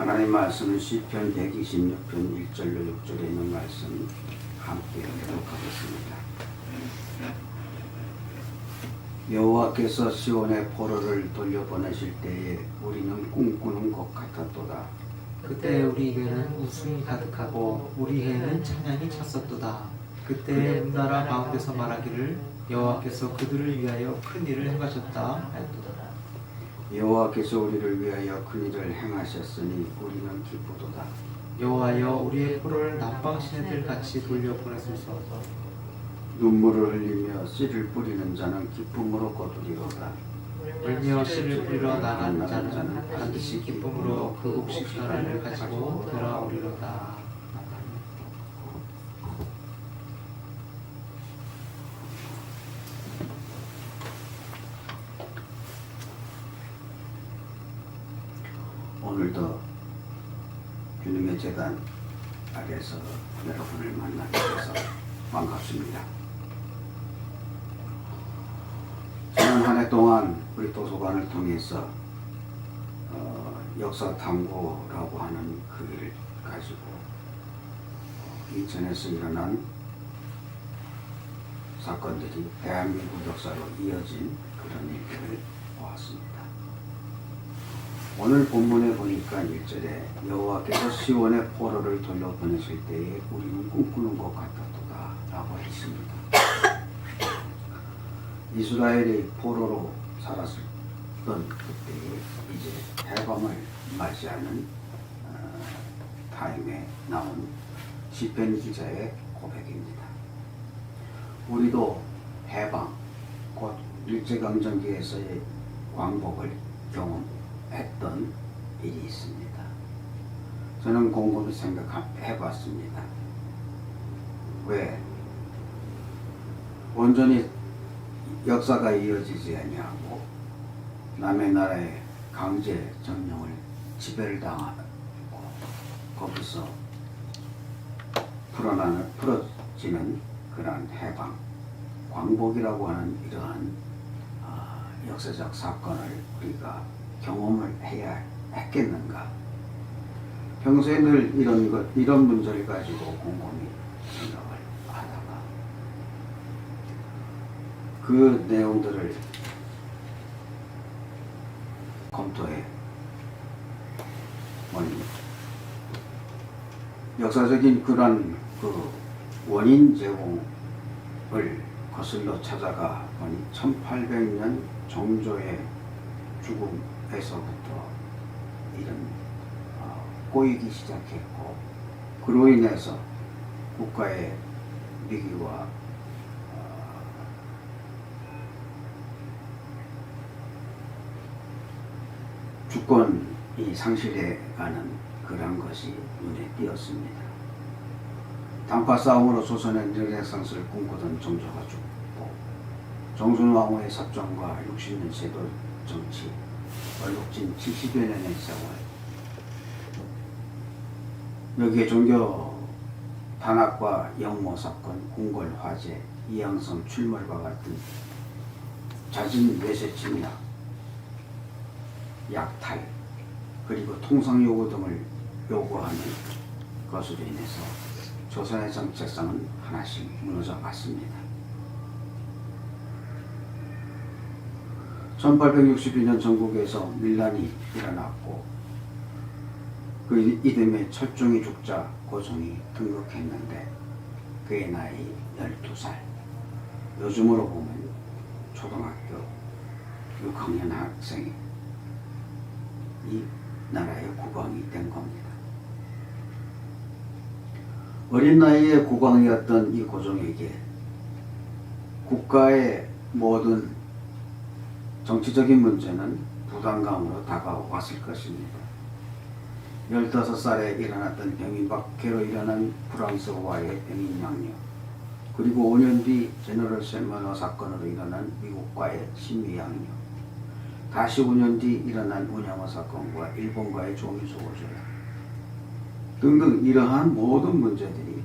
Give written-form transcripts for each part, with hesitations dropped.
하나님 말씀은 시편 126편 1절로 6절에 있는 말씀 함께 교독하겠습니다. 여호와께서 시온의 포로를 돌려보내실 때에 우리는 꿈꾸는 것 같았도다. 그때 우리 입에는 웃음이 가득하고 우리 혀에는 찬양이 찼었도다. 그때 온 나라 가운데서 말하기를 여호와께서 그들을 위하여 큰 일을 행하셨다 하였도다. 여호와께서 우리를 위하여 큰 일을 행하셨으니 우리는 기쁘도다. 여호와여 우리의 포로를 남방 시내들 같이 돌려보내소서. 눈물을 흘리며 씨를 뿌리는 자는 기쁨으로 거두리로다. 울며 씨를 뿌리러 나가는 자는 반드시 기쁨으로 그 곡식 나라를 가지고 돌아오리로다. 오늘도 주님의 재단 아래서 여러분을 만나게 돼서 반갑습니다. 지난 한 해 동안 우리 도서관을 통해서 역사 탐구라고 하는 그 일을 가지고 인천에서 일어난 사건들이 대한민국 역사로 이어진 그런 일들을 보았습니다. 오늘 본문에 보니까 1절에 여호와께서 시온의 포로를 돌려보내실 때에 우리는 꿈꾸는 것 같았도다 라고 했습니다. 이스라엘이 포로로 살았던 그때에 이제 해방을 맞이하는 타임에 나온 시편 기자의 고백입니다. 우리도 해방, 곧 일제강점기에서의 광복을 경험했던 일이 있습니다. 저는 곰곰이 생각해봤습니다. 왜 온전히 역사가 이어지지 아니하고 남의 나라의 강제 점령을 지배를 당하고 거기서 풀어지는 그러한 해방, 광복이라고 하는 이러한 역사적 사건을 우리가 경험을 해야 했겠는가? 평소에 늘 이런 문제를 가지고 곰곰이 생각을 하다가 그 내용들을 검토해 보니 역사적인 그런 그 원인 제공을 거슬러 찾아가 보니 1800년 정조의 죽음에서부터 이런 꼬이기 시작했고 그로 인해서 국가의 위기와 주권이 상실해가는 그런 것이 눈에 띄었습니다. 단파 싸움으로 조선의 르네상스를 꿈꾸던 정조가 죽고 정순왕후의 삽정과 60년 세도 정치, 얼룩진 70여 년의 세월, 여기에 종교 탄압과 영모 사건, 궁궐 화재, 이양성 출몰과 같은 잦은 외세 침략, 약탈, 그리고 통상 요구 등을 요구하는 것으로 인해서 조선의 정체성은 하나씩 무너져 갔습니다. 1862년 전국에서 밀란이 일어났고 그 이듬해 철종이 죽자 고종이 등극했는데 그의 나이 12살, 요즘으로 보면 초등학교 6학년 학생이 이 나라의 국왕이 된 겁니다. 어린 나이에 국왕이었던 이 고종에게 국가의 모든 정치적인 문제는 부담감으로 다가왔을 것입니다. 15살에 일어났던 병인박해로 일어난 프랑스와의 병인양요, 그리고 5년 뒤 제너럴 셀머너 사건으로 일어난 미국과의 신미양요, 다시 5년 뒤 일어난 운양어 사건과 일본과의 조미소고조약 등등 이러한 모든 문제들이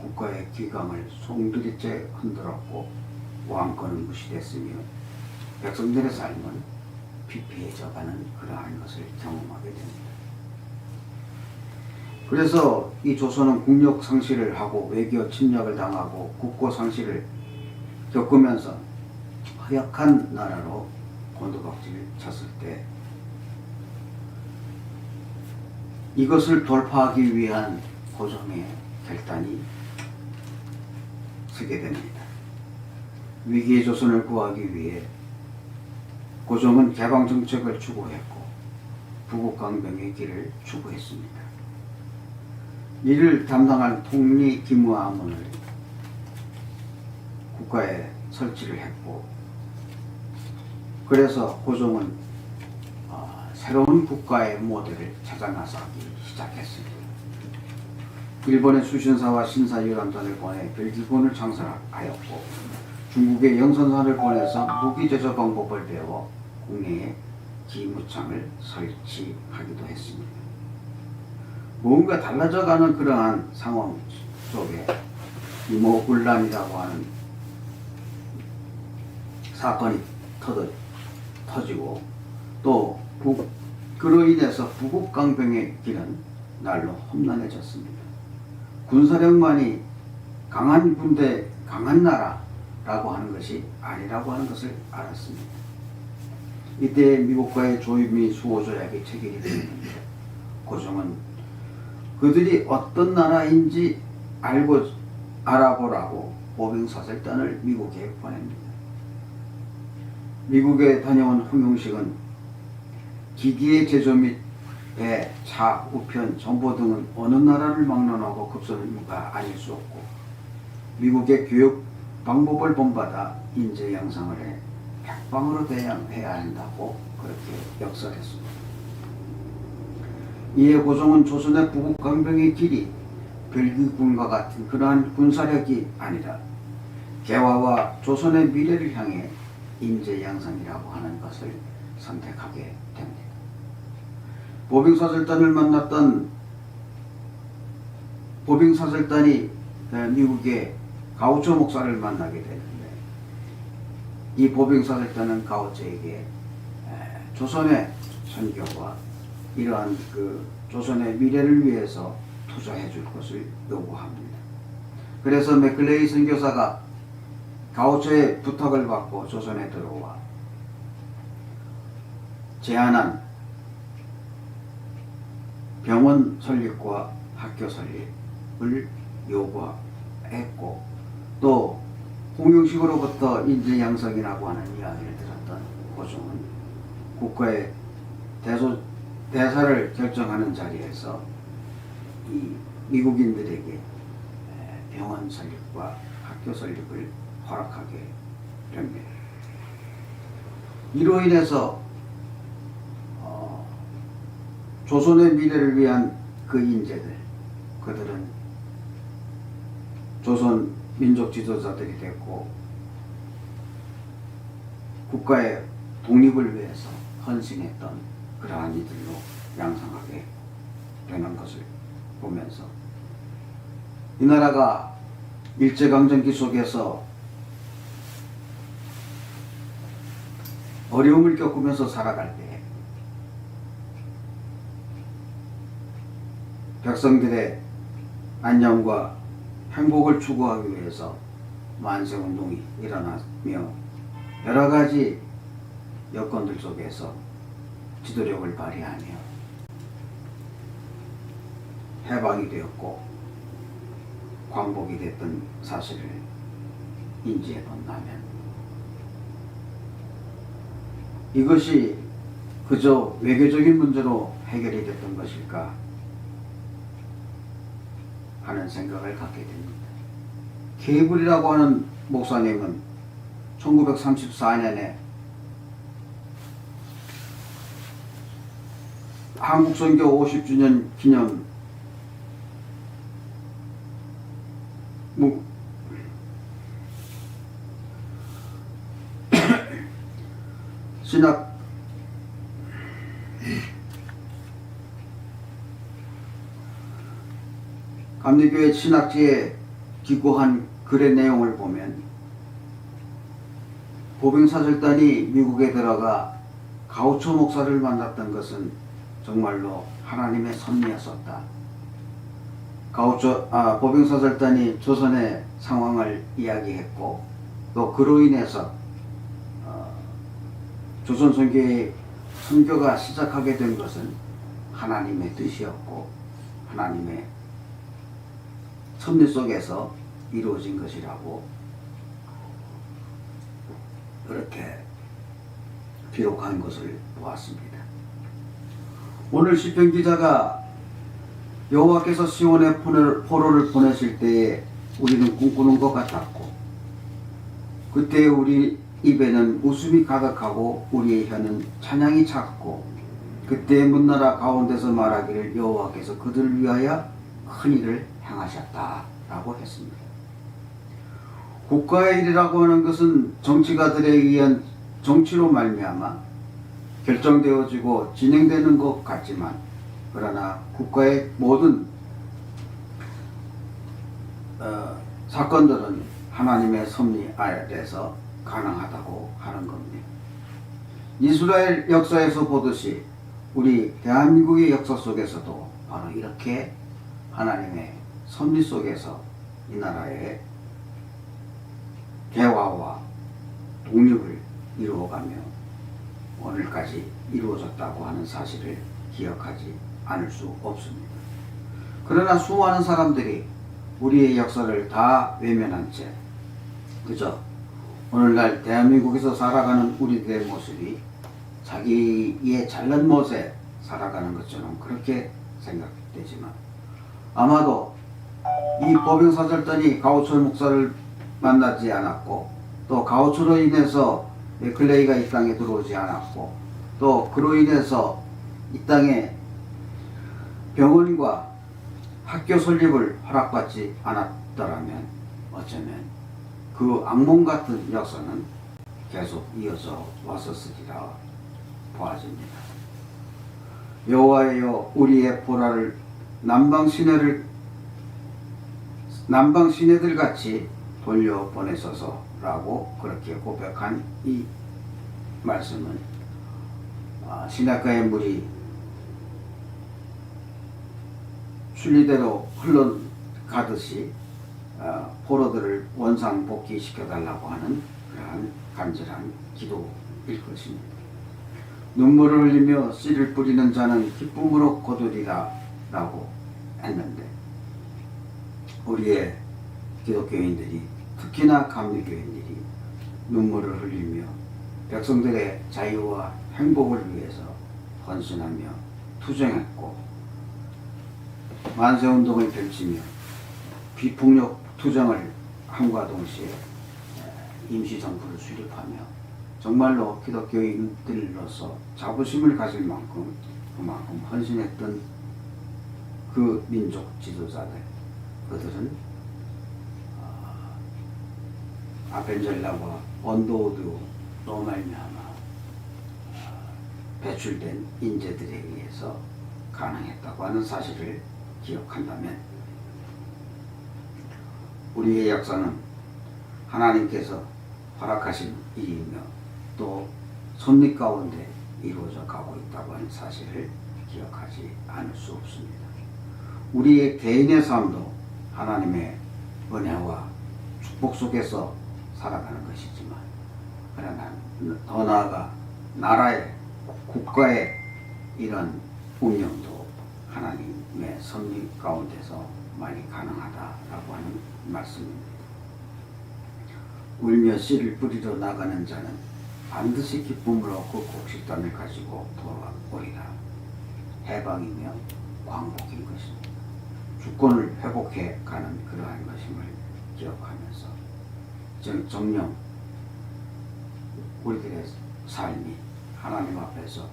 국가의 기강을 송두리째 흔들었고 왕권은 무시됐으며 백성들의 삶은 피폐해져가는 그러한 것을 경험하게 됩니다. 그래서 이 조선은 국력 상실을 하고 외교 침략을 당하고 국고 상실을 겪으면서 허약한 나라로 곤두박질을 쳤을 때 이것을 돌파하기 위한 고종의 결단이 서게 됩니다. 위기의 조선을 구하기 위해 고종은 개방 정책을 추구했고 부국강병의 길을 추구했습니다. 이를 담당할 통리 기무아문을 국가에 설치를 했고, 그래서 고종은 새로운 국가의 모델을 찾아 나서기 시작했습니다. 일본의 수신사와 신사유람선을 보내 별기군을 창설하였고, 중국의 영선선을 보내서 무기 제조 방법을 배워 국내에 기무창을 설치하기도 했습니다. 뭔가 달라져가는 그러한 상황 속에 이모군란이라고 하는 사건이 터지고 또 그로 인해서 부국강병의 길은 날로 험난해졌습니다. 군사력만이 강한 군대, 강한 나라라고 하는 것이 아니라고 하는 것을 알았습니다. 이때 미국과의 조유미 수호조약이 체결이 되었는데 고종은 그들이 어떤 나라인지 알아보라고 보병사절단을 미국에 보냅니다. 미국에 다녀온 홍용식은 기기의 제조 및 배, 차, 우편, 정보 등은 어느 나라를 막론하고 급선할 의무가 아닐 수 없고 미국의 교육 방법을 본받아 인재 양성을 해 백방으로 대항해야 한다고 그렇게 역설했습니다. 이에 고종은 조선의 부국강병의 길이 별기군과 같은 그러한 군사력이 아니라 개화와 조선의 미래를 향해 인재 양성이라고 하는 것을 선택하게 됩니다. 보병사절단을 만났던 보병사절단이 미국의 가우초 목사를 만나게 되는데 이 보병사절단은 가우초에게 조선의 선교와 이러한 그 조선의 미래를 위해서 투자해 줄 것을 요구합니다. 그래서 맥클레이 선교사가 가우초의 부탁을 받고 조선에 들어와 제안한 병원 설립과 학교 설립을 요구했고 또 홍용식으로부터 인재 양성이라고 하는 이야기를 들었던 고종은 국가의 대사를 결정하는 자리에서 이 미국인들에게 병원 설립과 학교 설립을 허락하게 됩니다. 이로 인해서 조선의 미래를 위한 그 인재들, 그들은 조선 민족 지도자들이 됐고 국가의 독립을 위해서 헌신했던 그러한 이들로 양성하게 되는 것을 보면서 이 나라가 일제강점기 속에서 어려움을 겪으면서 살아갈 때 백성들의 안녕과 행복을 추구하기 위해서 만세운동이 일어나며 여러 가지 여건들 속에서 지도력을 발휘하며 해방이 되었고 광복이 됐던 사실을 인지해 본다면 이것이 그저 외교적인 문제로 해결이 됐던 것일까 하는 생각을 갖게 됩니다. 케이블이라고 하는 목사님은 1934년에 한국선교 50주년 기념 신학 감리교회 신학지에 기고한 글의 내용을 보면 보병사절단이 미국에 들어가 가우초 목사를 만났던 것은 정말로 하나님의 섭리였었다. 보병사절단이 조선의 상황을 이야기했고 또 그로 인해서 조선 선교가 시작하게 된 것은 하나님의 뜻이었고 하나님의 섭리 속에서 이루어진 것이라고 그렇게 기록한 것을 보았습니다. 오늘 시편 기자가 여호와께서 시온에 포로를 보내실 때에 우리는 꿈꾸는 것 같았고 그때 우리 입에는 웃음이 가득하고 우리의 혀는 찬양이 찼고 그때 문나라 가운데서 말하기를 여호와께서 그들을 위하여 큰 일을 행하셨다라고 했습니다. 국가의 일이라고 하는 것은 정치가들에 의한 정치로 말미암아 결정되어지고 진행되는 것 같지만 그러나 국가의 모든 사건들은 하나님의 섭리 아래에서 가능하다고 하는 겁니다. 이스라엘 역사에서 보듯이 우리 대한민국의 역사 속에서도 바로 이렇게 하나님의 섭리 속에서 이 나라의 개화와 독립을 이루어가며 오늘까지 이루어졌다고 하는 사실을 기억하지 않을 수 없습니다. 그러나 수많은 사람들이 우리의 역사를 다 외면한 채 그저 오늘날 대한민국에서 살아가는 우리들의 모습이 자기의 잘난 못에 살아가는 것처럼 그렇게 생각되지만 아마도 이 보병사절단이 가오철 목사를 만나지 않았고 또 가오철로 인해서 맥클레이가 이 땅에 들어오지 않았고 또 그로 인해서 이 땅에 병원과 학교 설립을 허락받지 않았더라면 어쩌면 그 악몽 같은 역사는 계속 이어져 왔었으리라 보아집니다. 여호와여 우리의 보라를 남방 시내들 같이 돌려보내소서라고 그렇게 고백한 이 말씀은 시냇가의 물이 순리대로 흘러가듯이 포로들을 원상복귀시켜달라고 하는 그러한 간절한 기도일 것입니다. 눈물을 흘리며 씨를 뿌리는 자는 기쁨으로 거두리라 라고 했는데 우리의 기독교인들이 특히나 감리교인들이 눈물을 흘리며 백성들의 자유와 행복을 위해서 헌신하며 투쟁했고 만세운동을 펼치며 비폭력 투쟁을 함과 동시에 임시정부를 수립하며 정말로 기독교인들로서 자부심을 가질 만큼 그만큼 헌신했던 그 민족 지도자들 그들은 아벤젤라와 언더우드로 말미암아 배출된 인재들에 의해서 가능했다고 하는 사실을 기억한다면 우리의 역사는 하나님께서 허락하신 일이며 또 섭리 가운데 이루어져 가고 있다고 하는 사실을 기억하지 않을 수 없습니다. 우리의 개인의 삶도 하나님의 은혜와 축복 속에서 살아가는 것이지만 그러나 더 나아가 나라의 국가의 이런 운영도 하나님의 섭리 가운데서 많이 가능하다라고 하는 말씀입니다. 울며 씨를 뿌리러 나가는 자는 반드시 기쁨을 얻고 곡식단을 가지고 돌아오리라. 해방이며 광복인 것입니다. 주권을 회복해 가는 그러한 것임을 기억하면서 정령 우리들의 삶이 하나님 앞에서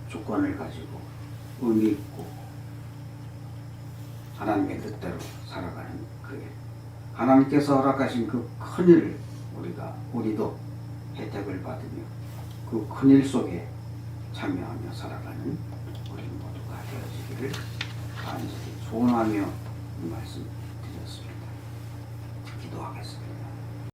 주권을 가지고 의미 있고 하나님의 뜻대로 살아가는 그 일, 하나님께서 허락하신 그 큰 일을 우리도 혜택을 받으며 그 큰 일 속에 참여하며 살아가는 우리 모두가 되어지기를 간절히 소원하며 이 말씀 드렸습니다. 기도하겠습니다.